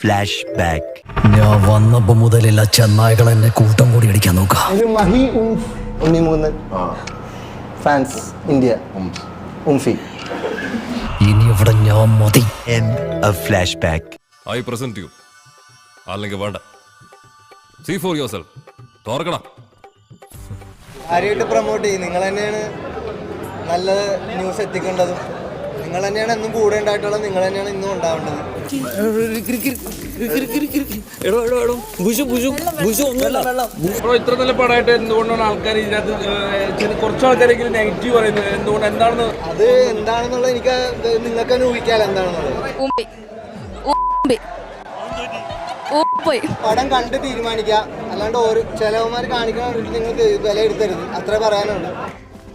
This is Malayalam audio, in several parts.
Flash back. ഞാൻ വന്നപ്പോ മുതലില്ല ചെന്നായകൾ എന്നെ കൂട്ടം കൂടി അടിക്കാൻ നോക്കാം. ഫാൻസ് ഇന്ത്യ ഉംഫി. ഇനി ഇവിടെ ഞാൻ മതി. End of flashback. I present you. അല്ലെങ്കിൽ വേണ്ട. See for yourself. തോർക്കണം. ആരെയായിട്ട് പ്രൊമോട്ട് ചെയ്യും? നിങ്ങൾ തന്നെയാണ് നല്ല ന്യൂസ് എത്തിക്കേണ്ടതും, നിങ്ങൾ തന്നെയാണ് എന്നും കൂടെ ഉണ്ടായിട്ടുള്ളത്, നിങ്ങൾ തന്നെയാണ് ഇന്നും ഉണ്ടാവേണ്ടത്. ഇത്ര നല്ല പടമായിട്ട് എന്തുകൊണ്ടാണ് ആൾക്കാർ ഇതിനകത്ത് കുറച്ച് ആൾക്കാരെങ്കിലും നെഗറ്റീവ് പറയുന്നത് എന്താണെന്ന്? അത് എന്താണെന്നുള്ളത് എനിക്ക് നിങ്ങൾക്ക് തന്നെ ഊഹിക്കാലോ എന്താണെന്നുള്ളത്. പടം കണ്ട് തീരുമാനിക്കുക, അല്ലാണ്ട് ഓരോ ചിലവന്മാർ കാണിക്കണ നിങ്ങൾക്ക് വില എടുത്തരുത്, അത്ര പറയാനുണ്ട്.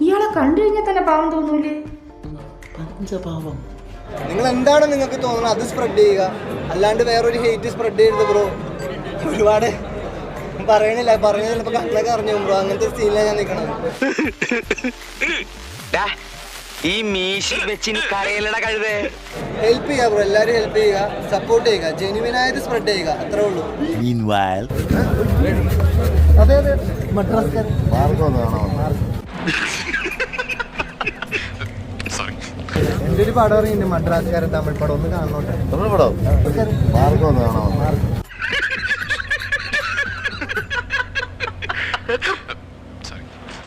ഇയാളെ കണ്ടു കഴിഞ്ഞാൽ തന്നെ പാവം തോന്നൂലേ? നിങ്ങൾ എന്താണ് നിങ്ങൾക്ക് തോന്നുന്നത് അത് സ്പ്രെഡ് ചെയ്യുക, അല്ലാണ്ട് വേറൊരു ഹെയ്റ്റ് സ്പ്രെഡ് ചെയ്യരുത് ബ്രോ. ഒരുപാട് പറയണില്ല, പറഞ്ഞത് ചിലപ്പോൾ കണ്ണൊക്കെ അറിഞ്ഞു ബ്രോ. അങ്ങനത്തെ സീനിലാണ് ഞാൻ നിൽക്കണത്. ഈ മീശി വെച്ച് കരയിലട കഴുതേ. ഹെൽപ്പ് ചെയ്യുക ബ്രോ, എല്ലാവരും ഹെൽപ്പ് ചെയ്യുക, സപ്പോർട്ട് ചെയ്യുക, ജെന്യുവിനായത് സ്പ്രെഡ് ചെയ്യുക, അത്രേ ഉള്ളൂ. Meanwhile, അതെ അതെ, മദ്രാസ്കാരൻ എൻ്റെ ഒരു പടം ഇറങ്ങിയിട്ടുണ്ട്, മദ്രാസ്കാരൻ തമിഴ് പടം, ഒന്ന് കാണണോട്ടെ. തമിഴ് പടം മാർഗം ഒന്ന് കാണാം.